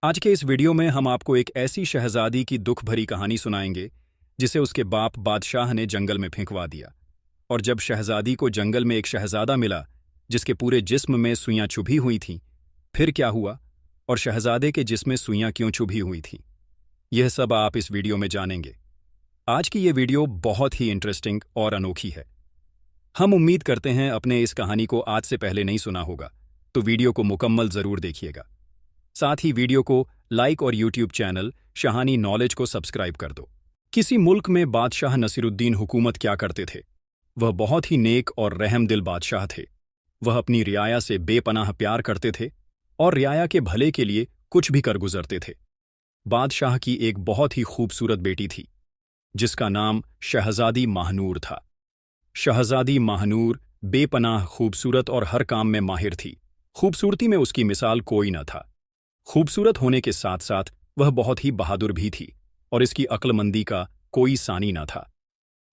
आज के इस वीडियो में हम आपको एक ऐसी शहजादी की दुख भरी कहानी सुनाएंगे जिसे उसके बाप बादशाह ने जंगल में फेंकवा दिया। और जब शहजादी को जंगल में एक शहजादा मिला जिसके पूरे जिस्म में सुइयां चुभी हुई थीं, फिर क्या हुआ और शहजादे के जिस्म में सुइयां क्यों चुभी हुई थीं, यह सब आप इस वीडियो में जानेंगे। आज की ये वीडियो बहुत ही इंटरेस्टिंग और अनोखी है। हम उम्मीद करते हैं अपने इस कहानी को आज से पहले नहीं सुना होगा, तो वीडियो को मुकम्मल जरूर देखिएगा। साथ ही वीडियो को लाइक और यूट्यूब चैनल शाहानी नॉलेज को सब्सक्राइब कर दो। किसी मुल्क में बादशाह नसीरुद्दीन हुकूमत क्या करते थे। वह बहुत ही नेक और रहमदिल बादशाह थे। वह अपनी रियाया से बेपनाह प्यार करते थे और रियाया के भले के लिए कुछ भी कर गुजरते थे। बादशाह की एक बहुत ही खूबसूरत बेटी थी जिसका नाम शहजादी महानूर था। शहजादी महानूर बेपनाह खूबसूरत और हर काम में माहिर थी। खूबसूरती में उसकी मिसाल कोई न था। खूबसूरत होने के साथ साथ वह बहुत ही बहादुर भी थी और इसकी अक्लमंदी का कोई सानी न था।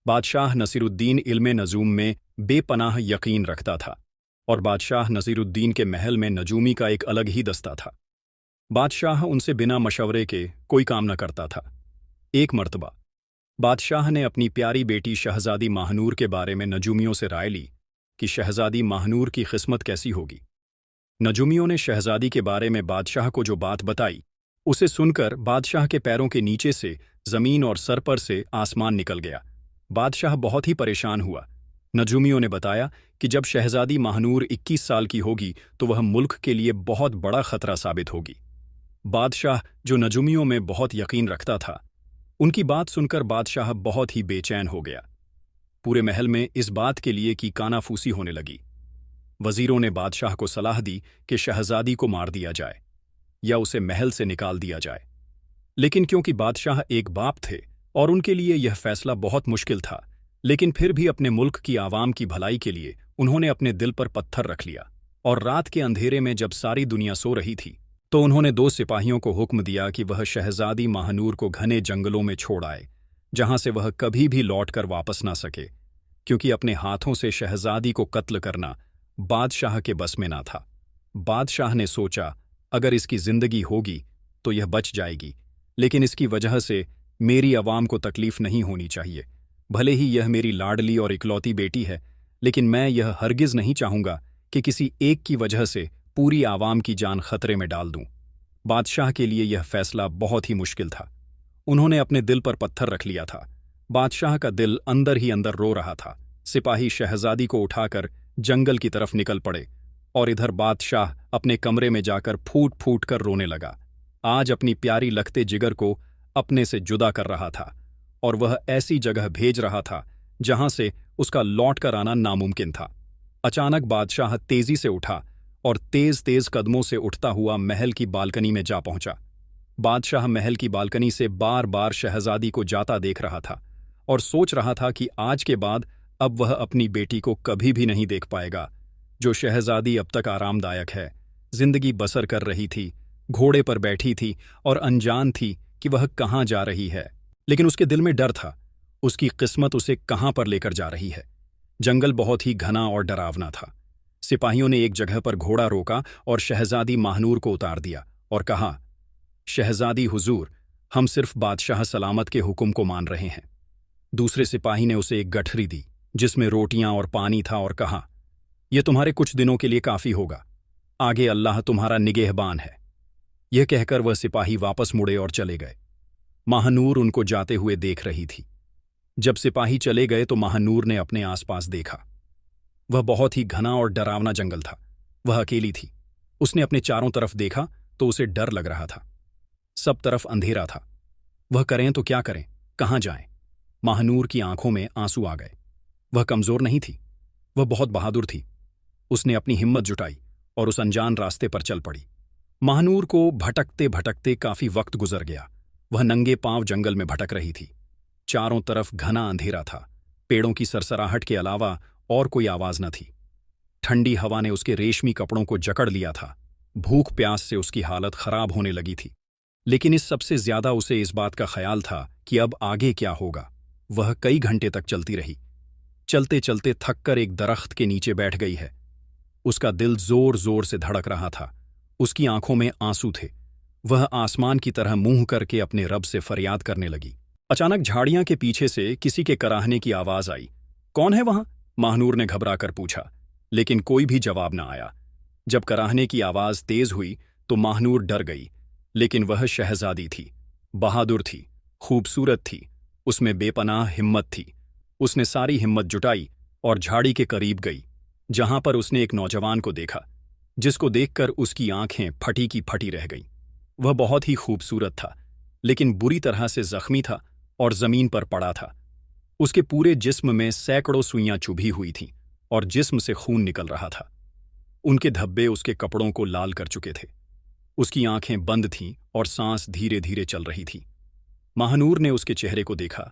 बादशाह नसीरुद्दीन इल्मे नजूम में बेपनाह यकीन रखता था और बादशाह नसीरुद्दीन के महल में नजूमी का एक अलग ही दस्ता था। बादशाह उनसे बिना मशवरे के कोई काम न करता था। एक मर्तबा बादशाह ने अपनी प्यारी बेटी शहजादी महानूर के बारे में नजूमियों से राय ली कि शहजादी महानूर की किस्मत कैसी होगी। नजूमियों ने शहजादी के बारे में बादशाह को जो बात बताई, उसे सुनकर बादशाह के पैरों के नीचे से जमीन और सर पर से आसमान निकल गया। बादशाह बहुत ही परेशान हुआ। नजूमियों ने बताया कि जब शहजादी महानूर 21 साल की होगी तो वह मुल्क के लिए बहुत बड़ा खतरा साबित होगी। बादशाह, जो नजूमियों में बहुत यकीन रखता था, उनकी बात सुनकर बादशाह बहुत ही बेचैन हो गया। पूरे महल में इस बात के लिए कि कानाफूसी होने लगी। वजीरों ने बादशाह को सलाह दी कि शहजादी को मार दिया जाए या उसे महल से निकाल दिया जाए, लेकिन क्योंकि बादशाह एक बाप थे और उनके लिए यह फैसला बहुत मुश्किल था, लेकिन फिर भी अपने मुल्क की आवाम की भलाई के लिए उन्होंने अपने दिल पर पत्थर रख लिया। और रात के अंधेरे में जब सारी दुनिया सो रही थी तो उन्होंने 2 सिपाहियों को हुक्म दिया कि वह शहजादी महानूर को घने जंगलों में छोड़ आए, जहां से वह कभी भी लौटकर वापस ना सके, क्योंकि अपने हाथों से शहजादी को कत्ल करना बादशाह के बस में ना था। बादशाह ने सोचा, अगर इसकी जिंदगी होगी तो यह बच जाएगी, लेकिन इसकी वजह से मेरी आवाम को तकलीफ नहीं होनी चाहिए। भले ही यह मेरी लाडली और इकलौती बेटी है, लेकिन मैं यह हरगिज नहीं चाहूंगा कि किसी एक की वजह से पूरी आवाम की जान खतरे में डाल दूं। बादशाह के लिए यह फैसला बहुत ही मुश्किल था। उन्होंने अपने दिल पर पत्थर रख लिया था। बादशाह का दिल अंदर ही अंदर रो रहा था। सिपाही शहजादी को उठाकर जंगल की तरफ निकल पड़े और इधर बादशाह अपने कमरे में जाकर फूट फूट कर रोने लगा। आज अपनी प्यारी लखते जिगर को अपने से जुदा कर रहा था और वह ऐसी जगह भेज रहा था जहां से उसका लौट कर आना नामुमकिन था। अचानक बादशाह तेजी से उठा और तेज तेज कदमों से उठता हुआ महल की बालकनी में जा पहुंचा। बादशाह महल की बालकनी से बार बार शहजादी को जाता देख रहा था और सोच रहा था कि आज के बाद अब वह अपनी बेटी को कभी भी नहीं देख पाएगा। जो शहजादी अब तक आरामदायक है, जिंदगी बसर कर रही थी, घोड़े पर बैठी थी और अनजान थी कि वह कहाँ जा रही है, लेकिन उसके दिल में डर था, उसकी किस्मत उसे कहाँ पर लेकर जा रही है। जंगल बहुत ही घना और डरावना था। सिपाहियों ने एक जगह पर घोड़ा रोका और शहजादी महानूर को उतार दिया और कहा, शहजादी हुजूर, हम सिर्फ बादशाह सलामत के हुक्म को मान रहे हैं। दूसरे सिपाही ने उसे एक गठरी दी जिसमें रोटियां और पानी था और कहा, यह तुम्हारे कुछ दिनों के लिए काफी होगा, आगे अल्लाह तुम्हारा निगहबान है। यह कहकर वह सिपाही वापस मुड़े और चले गए। महानूर उनको जाते हुए देख रही थी। जब सिपाही चले गए तो महानूर ने अपने आसपास देखा। वह बहुत ही घना और डरावना जंगल था। वह अकेली थी। उसने अपने चारों तरफ देखा तो उसे डर लग रहा था। सब तरफ अंधेरा था। वह करें तो क्या करें, कहाँ जाएं? महानूर की आंखों में आंसू आ गए। वह कमजोर नहीं थी, वह बहुत बहादुर थी। उसने अपनी हिम्मत जुटाई और उस अनजान रास्ते पर चल पड़ी। महानूर को भटकते भटकते काफी वक्त गुजर गया। वह नंगे पांव जंगल में भटक रही थी। चारों तरफ घना अंधेरा था। पेड़ों की सरसराहट के अलावा और कोई आवाज न थी। ठंडी हवा ने उसके रेशमी कपड़ों को जकड़ लिया था। भूख प्यास से उसकी हालत खराब होने लगी थी। लेकिन इस सबसे ज्यादा उसे इस बात का ख्याल था कि अब आगे क्या होगा। वह कई घंटे तक चलती रही। चलते चलते थककर एक दरख्त के नीचे बैठ गई है। उसका दिल जोर जोर से धड़क रहा था। उसकी आंखों में आंसू थे। वह आसमान की तरह मुंह करके अपने रब से फरियाद करने लगी। अचानक झाड़ियां के पीछे से किसी के कराहने की आवाज आई। कौन है वहां? महानूर ने घबराकर पूछा, लेकिन कोई भी जवाब न आया। जब कराहने की आवाज तेज हुई तो महानूर डर गई, लेकिन वह शहजादी थी, बहादुर थी, खूबसूरत थी, उसमें बेपनाह हिम्मत थी। उसने सारी हिम्मत जुटाई और झाड़ी के करीब गई, जहां पर उसने एक नौजवान को देखा, जिसको देखकर उसकी आंखें फटी की फटी रह गईं। वह बहुत ही खूबसूरत था, लेकिन बुरी तरह से जख्मी था और जमीन पर पड़ा था। उसके पूरे जिस्म में सैकड़ों सुइयां चुभी हुई थीं और जिस्म से खून निकल रहा था। उनके धब्बे उसके कपड़ों को लाल कर चुके थे। उसकी आंखें बंद थीं और सांस धीरे धीरे चल रही थी। महानूर ने उसके चेहरे को देखा।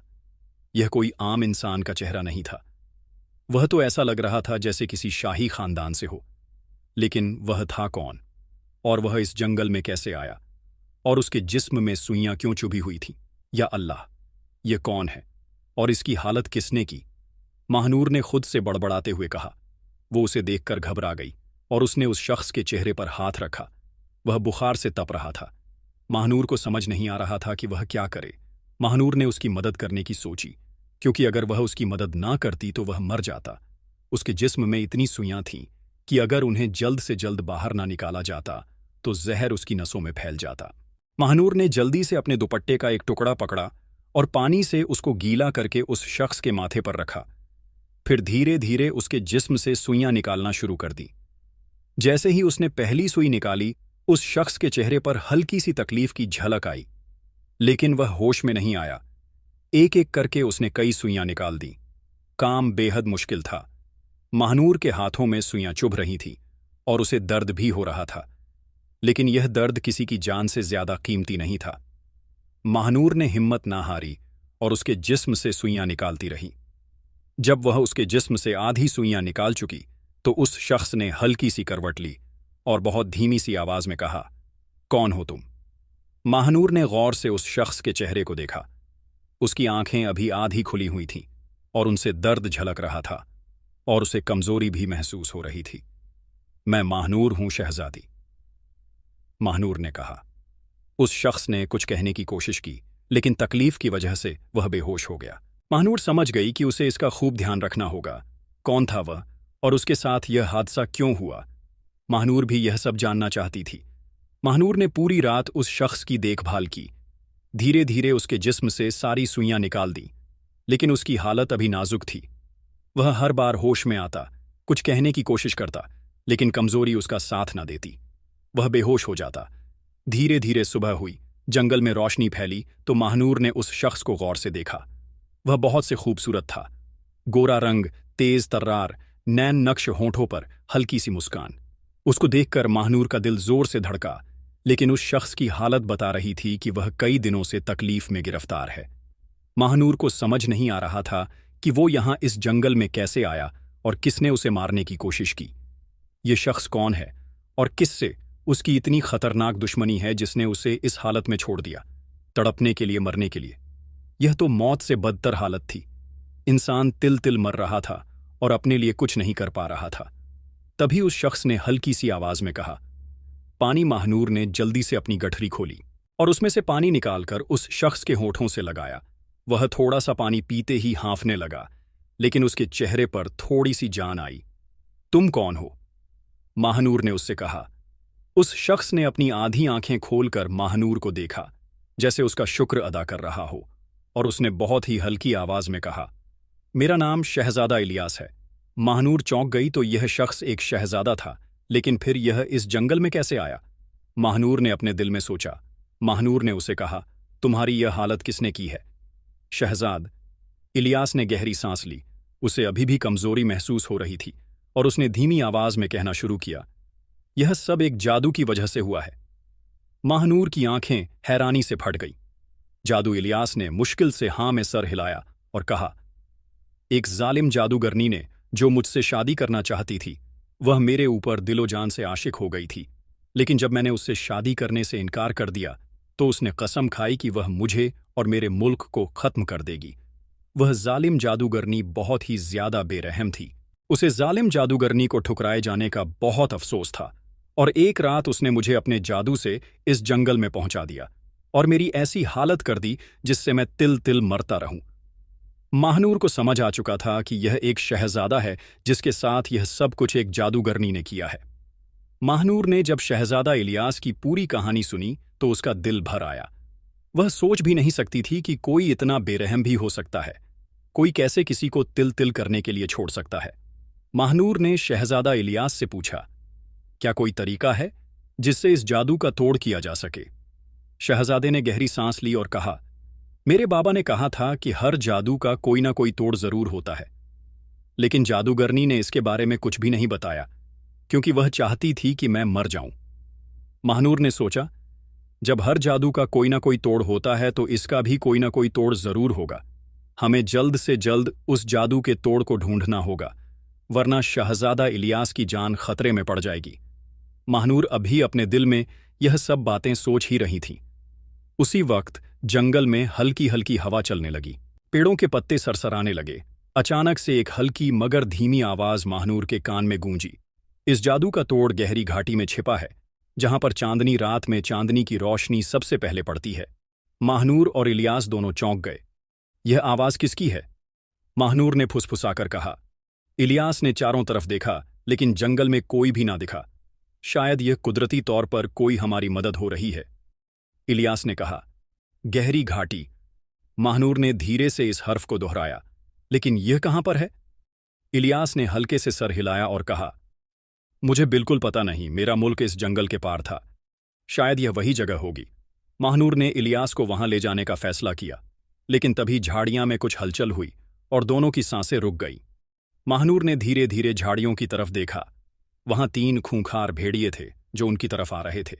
यह कोई आम इंसान का चेहरा नहीं था। वह तो ऐसा लग रहा था जैसे किसी शाही खानदान से हो। लेकिन वह था कौन? और वह इस जंगल में कैसे आया? और उसके जिस्म में सुइयां क्यों चुभी हुई थीं? या अल्लाह, यह कौन है और इसकी हालत किसने की? महानूर ने खुद से बड़बड़ाते हुए कहा। वो उसे देखकर घबरा गई और उसने उस शख्स के चेहरे पर हाथ रखा। वह बुखार से तप रहा था। महानूर को समझ नहीं आ रहा था कि वह क्या करे। महानूर ने उसकी मदद करने की सोची, क्योंकि अगर वह उसकी मदद ना करती तो वह मर जाता। उसके जिस्म में इतनी सुइयां थीं कि अगर उन्हें जल्द से जल्द बाहर ना निकाला जाता तो जहर उसकी नसों में फैल जाता। महानूर ने जल्दी से अपने दुपट्टे का एक टुकड़ा पकड़ा और पानी से उसको गीला करके उस शख्स के माथे पर रखा। फिर धीरे धीरे उसके जिस्म से सुइयां निकालना शुरू कर दी। जैसे ही उसने पहली सुई निकाली, उस शख्स के चेहरे पर हल्की सी तकलीफ की झलक आई, लेकिन वह होश में नहीं आया। एक एक करके उसने कई सुइयां निकाल दी। काम बेहद मुश्किल था। महानूर के हाथों में सुइयां चुभ रही थीं और उसे दर्द भी हो रहा था, लेकिन यह दर्द किसी की जान से ज्यादा कीमती नहीं था। महानूर ने हिम्मत ना हारी और उसके जिस्म से सुइयां निकालती रही। जब वह उसके जिस्म से आधी सुइयां निकाल चुकी तो उस शख्स ने हल्की सी करवट ली और बहुत धीमी सी आवाज में कहा, कौन हो तुम? महानूर ने गौर से उस शख्स के चेहरे को देखा। उसकी आंखें अभी आधी खुली हुई थीं और उनसे दर्द झलक रहा था और उसे कमजोरी भी महसूस हो रही थी। मैं महानूर हूं शहजादी, महानूर ने कहा। उस शख्स ने कुछ कहने की कोशिश की, लेकिन तकलीफ की वजह से वह बेहोश हो गया। महानूर समझ गई कि उसे इसका खूब ध्यान रखना होगा। कौन था वह और उसके साथ यह हादसा क्यों हुआ? महानूर भी यह सब जानना चाहती थी। महानूर ने पूरी रात उस शख्स की देखभाल की। धीरे धीरे उसके जिस्म से सारी सुइयां निकाल दी, लेकिन उसकी हालत अभी नाजुक थी। वह हर बार होश में आता, कुछ कहने की कोशिश करता, लेकिन कमजोरी उसका साथ न देती। वह बेहोश हो जाता। धीरे धीरे सुबह हुई, जंगल में रोशनी फैली तो महानूर ने उस शख्स को गौर से देखा। वह बहुत से खूबसूरत था। गोरा रंग, तेज तर्रार, नैन नक्श होंठों पर हल्की सी मुस्कान। उसको देखकर महानूर का दिल जोर से धड़का, लेकिन उस शख्स की हालत बता रही थी कि वह कई दिनों से तकलीफ में गिरफ्तार है। महानूर को समझ नहीं आ रहा था कि वो यहां इस जंगल में कैसे आया और किसने उसे मारने की कोशिश की। ये शख्स कौन है और किससे उसकी इतनी खतरनाक दुश्मनी है जिसने उसे इस हालत में छोड़ दिया, तड़पने के लिए, मरने के लिए। यह तो मौत से बदतर हालत थी। इंसान तिल तिल मर रहा था और अपने लिए कुछ नहीं कर पा रहा था। तभी उस शख्स ने हल्की सी आवाज में कहा, पानी। महानूर ने जल्दी से अपनी गठरी खोली और उसमें से पानी निकालकर उस शख्स के होठों से लगाया। वह थोड़ा सा पानी पीते ही हाँफने लगा, लेकिन उसके चेहरे पर थोड़ी सी जान आई। तुम कौन हो? महानूर ने उससे कहा। उस शख्स ने अपनी आधी आंखें खोलकर महानूर को देखा, जैसे उसका शुक्र अदा कर रहा हो, और उसने बहुत ही हल्की आवाज में कहा, मेरा नाम शहजादा इलियास है। महानूर चौंक गई तो यह शख्स एक शहजादा था, लेकिन फिर यह इस जंगल में कैसे आया? महानूर ने अपने दिल में सोचा। महानूर ने उसे कहा, तुम्हारी यह हालत किसने की है? शहजाद। इलियास ने गहरी सांस ली। उसे अभी भी कमजोरी महसूस हो रही थी और उसने धीमी आवाज में कहना शुरू किया, यह सब एक जादू की वजह से हुआ है। महानूर की आंखें हैरानी से फट गईं। जादू? इलियास ने मुश्किल से हां में सर हिलाया और कहा, एक जालिम जादूगरनी ने जो मुझसे शादी करना चाहती थी, वह मेरे ऊपर दिलो जान से आशिक हो गई थी, लेकिन जब मैंने उससे शादी करने से इनकार कर दिया तो उसने कसम खाई कि वह मुझे और मेरे मुल्क को खत्म कर देगी। वह जालिम जादूगरनी बहुत ही ज्यादा बेरहम थी। उसे जालिम जादूगरनी को ठुकराए जाने का बहुत अफसोस था और एक रात उसने मुझे अपने जादू से इस जंगल में पहुंचा दिया और मेरी ऐसी हालत कर दी जिससे मैं तिल तिल मरता रहूं। महानूर को समझ आ चुका था कि यह एक शहजादा है जिसके साथ यह सब कुछ एक जादूगरनी ने किया है। महानूर ने जब शहजादा इलियास की पूरी कहानी सुनी तो उसका दिल भर आया। वह सोच भी नहीं सकती थी कि कोई इतना बेरहम भी हो सकता है। कोई कैसे किसी को तिल तिल करने के लिए छोड़ सकता है। महानूर ने शहजादा इलियास से पूछा, क्या कोई तरीका है जिससे इस जादू का तोड़ किया जा सके? शहजादे ने गहरी सांस ली और कहा, मेरे बाबा ने कहा था कि हर जादू का कोई ना कोई तोड़ जरूर होता है, लेकिन जादूगरनी ने इसके बारे में कुछ भी नहीं बताया क्योंकि वह चाहती थी कि मैं मर जाऊं। महानूर ने सोचा, जब हर जादू का कोई ना कोई तोड़ होता है तो इसका भी कोई ना कोई तोड़ जरूर होगा। हमें जल्द से जल्द उस जादू के तोड़ को ढूंढना होगा, वरना शहजादा इलियास की जान खतरे में पड़ जाएगी। महानूर अभी अपने दिल में यह सब बातें सोच ही रही थीं। उसी वक्त जंगल में हल्की हल्की हवा चलने लगी। पेड़ों के पत्ते सरसराने लगे। अचानक से एक हल्की मगर धीमी आवाज महानूर के कान में गूंजी, इस जादू का तोड़ गहरी घाटी में छिपा है, जहां पर चांदनी रात में चांदनी की रोशनी सबसे पहले पड़ती है। महानूर और इलियास दोनों चौंक गए। यह आवाज किसकी है? महानूर ने फुसफुसाकर कहा। इलियास ने चारों तरफ देखा, लेकिन जंगल में कोई भी ना दिखा। शायद यह कुदरती तौर पर कोई हमारी मदद हो रही है, इलियास ने कहा। गहरी घाटी। महानूर ने धीरे से इस हर्फ को दोहराया, लेकिन यह कहां पर है? इलियास ने हल्के से सर हिलाया और कहा, मुझे बिल्कुल पता नहीं, मेरा मुल्क इस जंगल के पार था। शायद यह वही जगह होगी। महानूर ने इलियास को वहां ले जाने का फैसला किया, लेकिन तभी झाड़ियां में कुछ हलचल हुई और दोनों की सांसें रुक गईं। महानूर ने धीरे धीरे झाड़ियों की तरफ देखा। वहां 3 खूंखार भेड़िए थे जो उनकी तरफ आ रहे थे,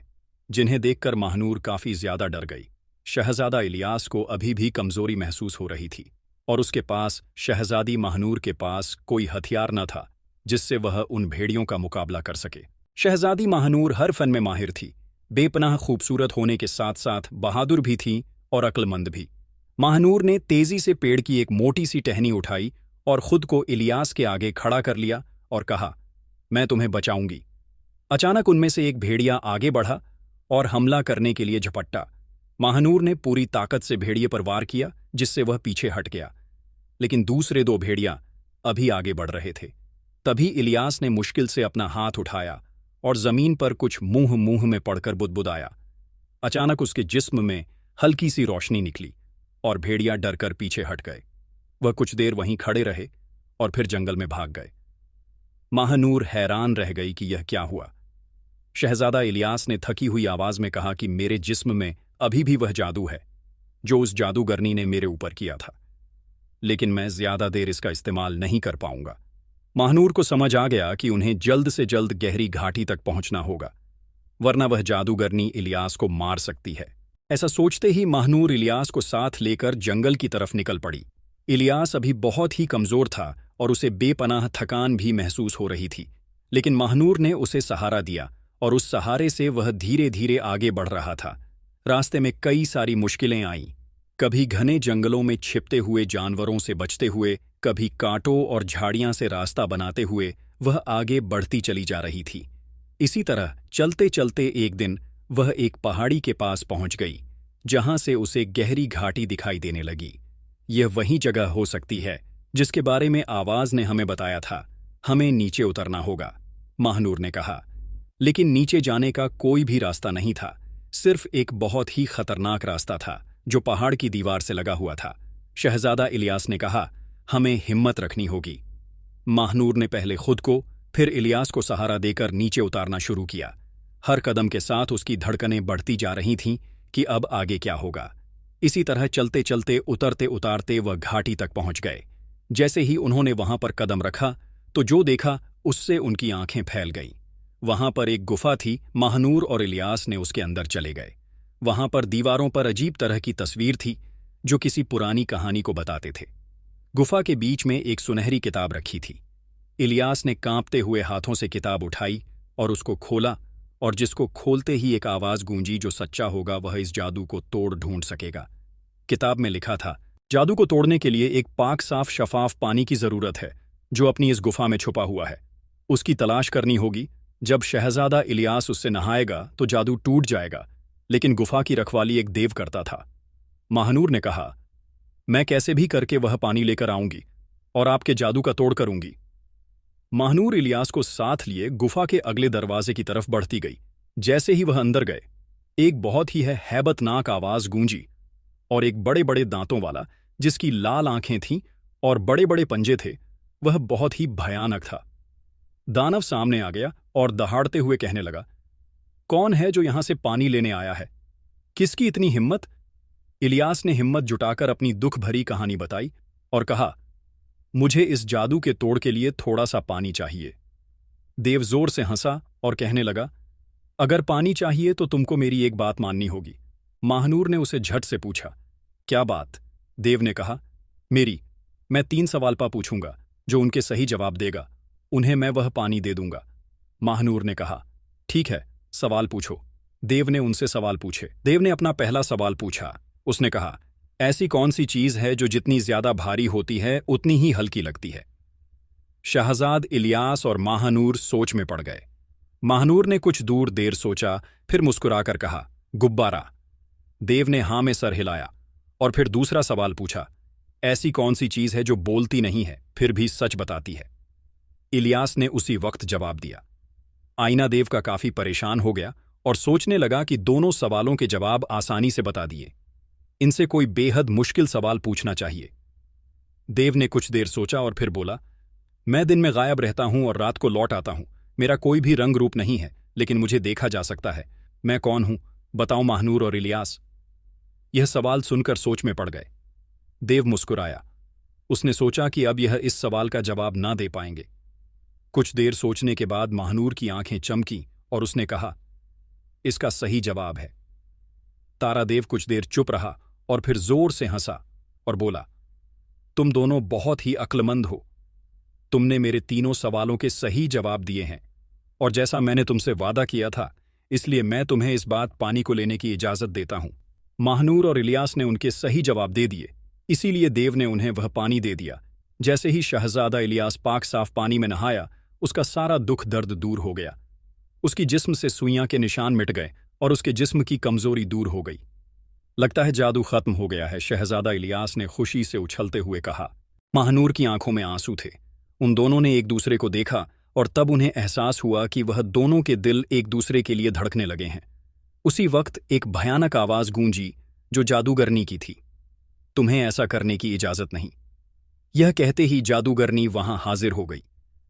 जिन्हें देखकर महानूर काफी ज्यादा डर गई। शहजादा इलियास को अभी भी कमजोरी महसूस हो रही थी और उसके पास, शहजादी महानूर के पास, कोई हथियार न था जिससे वह उन भेड़ियों का मुकाबला कर सके। शहजादी महानूर हर फन में माहिर थी, बेपनाह खूबसूरत होने के साथ साथ बहादुर भी थी और अक्लमंद भी। महानूर ने तेजी से पेड़ की एक मोटी सी टहनी उठाई और खुद को इलियास के आगे खड़ा कर लिया और कहा, मैं तुम्हें बचाऊंगी। अचानक उनमें से एक भेड़िया आगे बढ़ा और हमला करने के लिए झपट्टा। महानूर ने पूरी ताकत से भेड़िए पर वार किया, जिससे वह पीछे हट गया, लेकिन दूसरे 2 भेड़िया अभी आगे बढ़ रहे थे। तभी इलियास ने मुश्किल से अपना हाथ उठाया और जमीन पर कुछ मुंह मुंह में पड़कर बुदबुदाया। अचानक उसके जिस्म में हल्की सी रोशनी निकली और भेड़िया डरकर पीछे हट गए। वह कुछ देर वहीं खड़े रहे और फिर जंगल में भाग गए। महानूर हैरान रह गई कि यह क्या हुआ। शहजादा इलियास ने थकी हुई आवाज में कहा कि मेरे जिस्म में अभी भी वह जादू है जो उस जादूगरनी ने मेरे ऊपर किया था, लेकिन मैं ज्यादा देर इसका इस्तेमाल नहीं कर पाऊंगा। महानूर को समझ आ गया कि उन्हें जल्द से जल्द गहरी घाटी तक पहुंचना होगा, वरना वह जादूगरनी इलियास को मार सकती है। ऐसा सोचते ही महानूर इलियास को साथ लेकर जंगल की तरफ निकल पड़ी। इलियास अभी बहुत ही कमजोर था और उसे बेपनाह थकान भी महसूस हो रही थी, लेकिन महानूर ने उसे सहारा दिया और उस सहारे से वह धीरे धीरे आगे बढ़ रहा था। रास्ते में कई सारी मुश्किलें आईं, कभी घने जंगलों में छिपते हुए जानवरों से बचते हुए, कभी कांटों और झाड़ियां से रास्ता बनाते हुए वह आगे बढ़ती चली जा रही थी। इसी तरह चलते चलते एक दिन वह एक पहाड़ी के पास पहुंच गई, जहां से उसे गहरी घाटी दिखाई देने लगी। यह वही जगह हो सकती है जिसके बारे में आवाज ने हमें बताया था। हमें नीचे उतरना होगा, महानूर ने कहा। लेकिन नीचे जाने का कोई भी रास्ता नहीं था, सिर्फ एक बहुत ही खतरनाक रास्ता था जो पहाड़ की दीवार से लगा हुआ था। शहजादा इलियास ने कहा, हमें हिम्मत रखनी होगी। महानूर ने पहले खुद को, फिर इलियास को सहारा देकर नीचे उतारना शुरू किया। हर कदम के साथ उसकी धड़कनें बढ़ती जा रही थीं कि अब आगे क्या होगा। इसी तरह चलते चलते, उतरते उतारते वह घाटी तक पहुंच गए। जैसे ही उन्होंने वहां पर कदम रखा तो जो देखा उससे उनकी आंखें फैल गईं। वहां पर एक गुफा थी। महानूर और इलियास ने उसके अंदर चले गए। वहां पर दीवारों पर अजीब तरह की तस्वीर थी जो किसी पुरानी कहानी को बताते थे। गुफा के बीच में एक सुनहरी किताब रखी थी। इलियास ने कांपते हुए हाथों से किताब उठाई और उसको खोला, और जिसको खोलते ही एक आवाज गूंजी, जो सच्चा होगा वह इस जादू को तोड़ ढूंढ सकेगा। किताब में लिखा था, जादू को तोड़ने के लिए एक पाक साफ शफाफ पानी की जरूरत है जो अपनी इस गुफा में छुपा हुआ है। उसकी तलाश करनी होगी। जब शहजादा इलियास उससे नहाएगा तो जादू टूट जाएगा, लेकिन गुफा की रखवाली एक देव करता था। महानूर ने कहा, मैं कैसे भी करके वह पानी लेकर आऊंगी और आपके जादू का तोड़ करूंगी। महानूर इलियास को साथ लिए गुफा के अगले दरवाजे की तरफ बढ़ती गई। जैसे ही वह अंदर गए, एक बहुत ही हैबतनाक आवाज गूंजी और एक बड़े बड़े दांतों वाला, जिसकी लाल आंखें थीं और बड़े बड़े पंजे थे, वह बहुत ही भयानक था। दानव सामने आ गया और दहाड़ते हुए कहने लगा, कौन है जो यहां से पानी लेने आया है? किसकी इतनी हिम्मत? इलियास ने हिम्मत जुटाकर अपनी दुख भरी कहानी बताई और कहा, मुझे इस जादू के तोड़ के लिए थोड़ा सा पानी चाहिए। देव जोर से हंसा और कहने लगा, अगर पानी चाहिए तो तुमको मेरी एक बात माननी होगी। महानूर ने उसे झट से पूछा, क्या बात? देव ने कहा, मैं 3 सवाल पूछूंगा, जो उनके सही जवाब देगा उन्हें मैं वह पानी दे दूंगा। महानूर ने कहा, ठीक है, सवाल पूछो। देव ने उनसे सवाल पूछे। देव ने अपना पहला सवाल पूछा। उसने कहा, ऐसी कौन सी चीज है जो जितनी ज्यादा भारी होती है उतनी ही हल्की लगती है? शहजाद इलियास और महानूर सोच में पड़ गए। महानूर ने कुछ दूर देर सोचा, फिर मुस्कुराकर कहा, गुब्बारा। देव ने हां में सर हिलाया और फिर दूसरा सवाल पूछा, ऐसी कौन सी चीज है जो बोलती नहीं है फिर भी सच बताती है? इलियास ने उसी वक्त जवाब दिया। आईना देव का काफी परेशान हो गया और सोचने लगा कि दोनों सवालों के जवाब आसानी से बता दिए, इनसे कोई बेहद मुश्किल सवाल पूछना चाहिए। देव ने कुछ देर सोचा और फिर बोला, मैं दिन में गायब रहता हूं और रात को लौट आता हूं। मेरा कोई भी रंग रूप नहीं है, लेकिन मुझे देखा जा सकता है। मैं कौन हूं? बताओ महानूर और इलियास। यह सवाल सुनकर सोच में पड़ गए। देव मुस्कुराया। उसने सोचा कि अब यह इस सवाल का जवाब ना दे पाएंगे। कुछ देर सोचने के बाद महानूर की आंखें चमकी और उसने कहा, इसका सही जवाब है। तारादेव कुछ देर चुप रहा और फिर जोर से हंसा और बोला, तुम दोनों बहुत ही अक्लमंद हो। तुमने मेरे तीनों सवालों के सही जवाब दिए हैं, और जैसा मैंने तुमसे वादा किया था, इसलिए मैं तुम्हें इस बात पानी को लेने की इजाजत देता हूं। महानूर और इलियास ने उनके सही जवाब दे दिए, इसीलिए देव ने उन्हें वह पानी दे दिया। जैसे ही शहजादा इलियास पाक साफ पानी में नहाया, उसका सारा दुख दर्द दूर हो गया। उसकी जिस्म से सुइयां के निशान मिट गए और उसके जिस्म की कमजोरी दूर हो गई। लगता है जादू खत्म हो गया है, शहजादा इलियास ने खुशी से उछलते हुए कहा। महानूर की आंखों में आंसू थे। उन दोनों ने एक दूसरे को देखा और तब उन्हें एहसास हुआ कि वह दोनों के दिल एक दूसरे के लिए धड़कने लगे हैं। उसी वक्त एक भयानक आवाज गूंजी जो जादूगरनी की थी, तुम्हें ऐसा करने की इजाजत नहीं। यह कहते ही जादूगरनी वहां हाजिर हो गई।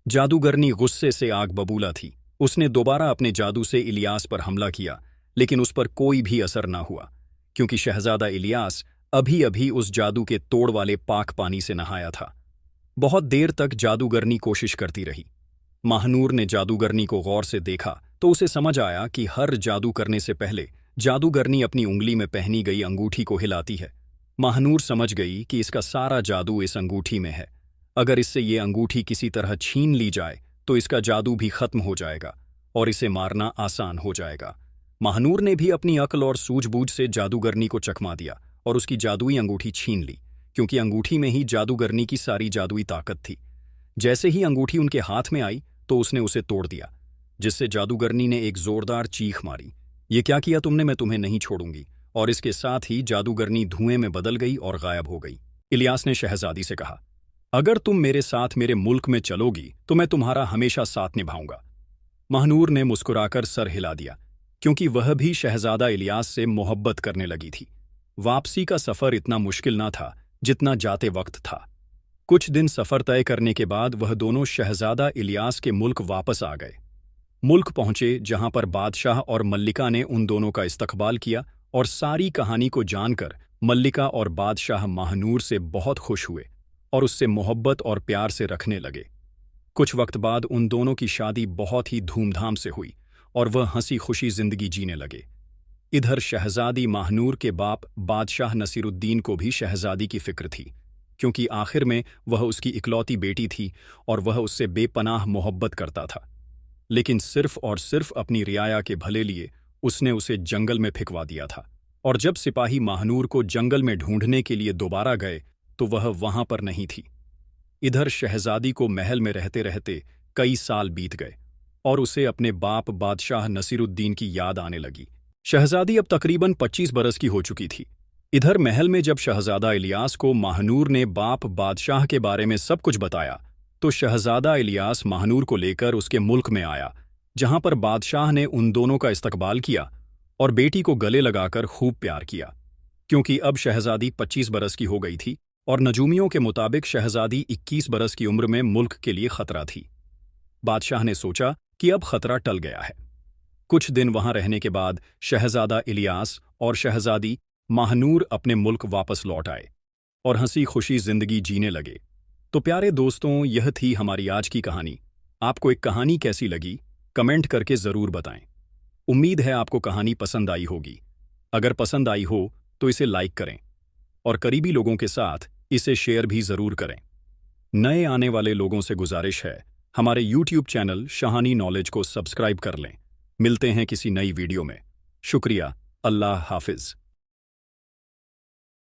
जादूगरनी गुस्से से आग बबूला थी। उसने दोबारा अपने जादू से इलियास पर हमला किया, लेकिन उस पर कोई भी असर न हुआ, क्योंकि शहजादा इलियास अभी अभी उस जादू के तोड़ वाले पाक पानी से नहाया था। बहुत देर तक जादूगरनी कोशिश करती रही। महानूर ने जादूगरनी को गौर से देखा तो उसे समझ आया कि हर जादू करने से पहले जादूगरनी अपनी उंगली में पहनी गई अंगूठी को हिलाती है। महानूर समझ गई कि इसका सारा जादू इस अंगूठी में है। अगर इससे ये अंगूठी किसी तरह छीन ली जाए तो इसका जादू भी खत्म हो जाएगा और इसे मारना आसान हो जाएगा। महानूर ने भी अपनी अक्ल और सूझबूझ से जादूगरनी को चकमा दिया और उसकी जादुई अंगूठी छीन ली, क्योंकि अंगूठी में ही जादूगरनी की सारी जादुई ताकत थी। जैसे ही अंगूठी उनके हाथ में आई तो उसने उसे तोड़ दिया, जिससे जादूगरनी ने एक जोरदार चीख मारी, ये क्या किया तुमने? मैं तुम्हें नहीं छोड़ूंगी। और इसके साथ ही जादूगरनी धुएं में बदल गई और गायब हो गई। इलियास ने शहजादी से कहा, अगर तुम मेरे साथ मेरे मुल्क में चलोगी तो मैं तुम्हारा हमेशा साथ निभाऊंगा। महानूर ने मुस्कुराकर सर हिला दिया, क्योंकि वह भी शहजादा इलियास से मोहब्बत करने लगी थी। वापसी का सफर इतना मुश्किल न था जितना जाते वक्त था। कुछ दिन सफर तय करने के बाद वह दोनों शहजादा इलियास के मुल्क वापस आ गए। मुल्क पहुंचे जहां पर बादशाह और मल्लिका ने उन दोनों का इस्तकबाल किया, और सारी कहानी को जानकर मल्लिका और बादशाह महानूर से बहुत खुश हुए और उससे मोहब्बत और प्यार से रखने लगे। कुछ वक्त बाद उन दोनों की शादी बहुत ही धूमधाम से हुई और वह हंसी खुशी जिंदगी जीने लगे। इधर शहजादी महानूर के बाप बादशाह नसीरुद्दीन को भी शहजादी की फिक्र थी, क्योंकि आखिर में वह उसकी इकलौती बेटी थी और वह उससे बेपनाह मोहब्बत करता था। लेकिन सिर्फ और सिर्फ अपनी रियाया के भले लिए उसने उसे जंगल में फिकवा दिया था, और जब सिपाही महानूर को जंगल में ढूंढने के लिए दोबारा गए तो वह वहां पर नहीं थी। इधर शहजादी को महल में रहते रहते कई साल बीत गए और उसे अपने बाप बादशाह नसीरुद्दीन की याद आने लगी। शहजादी अब तकरीबन 25 बरस की हो चुकी थी। इधर महल में जब शहजादा इलियास को महानूर ने बाप बादशाह के बारे में सब कुछ बताया, तो शहजादा इलियास महानूर को लेकर उसके मुल्क में आया, जहां पर बादशाह ने उन दोनों का इस्तकबाल किया और बेटी को गले लगाकर खूब प्यार किया। क्योंकि अब शहजादी 25 बरस की हो गई थी और नजूमियों के मुताबिक शहजादी 21 बरस की उम्र में मुल्क के लिए खतरा थी। बादशाह ने सोचा कि अब खतरा टल गया है। कुछ दिन वहां रहने के बाद शहजादा इलियास और शहजादी महानूर अपने मुल्क वापस लौट आए और हंसी खुशी जिंदगी जीने लगे। तो प्यारे दोस्तों, यह थी हमारी आज की कहानी। आपको एक कहानी कैसी लगी, कमेंट करके ज़रूर बताएं। उम्मीद है आपको कहानी पसंद आई होगी। अगर पसंद आई हो तो इसे लाइक करें और करीबी लोगों के साथ इसे शेयर भी ज़रूर करें। नए आने वाले लोगों से गुजारिश है, हमारे YouTube चैनल शहानी नॉलेज को सब्सक्राइब कर लें। मिलते हैं किसी नई वीडियो में। शुक्रिया। अल्लाह हाफिज़।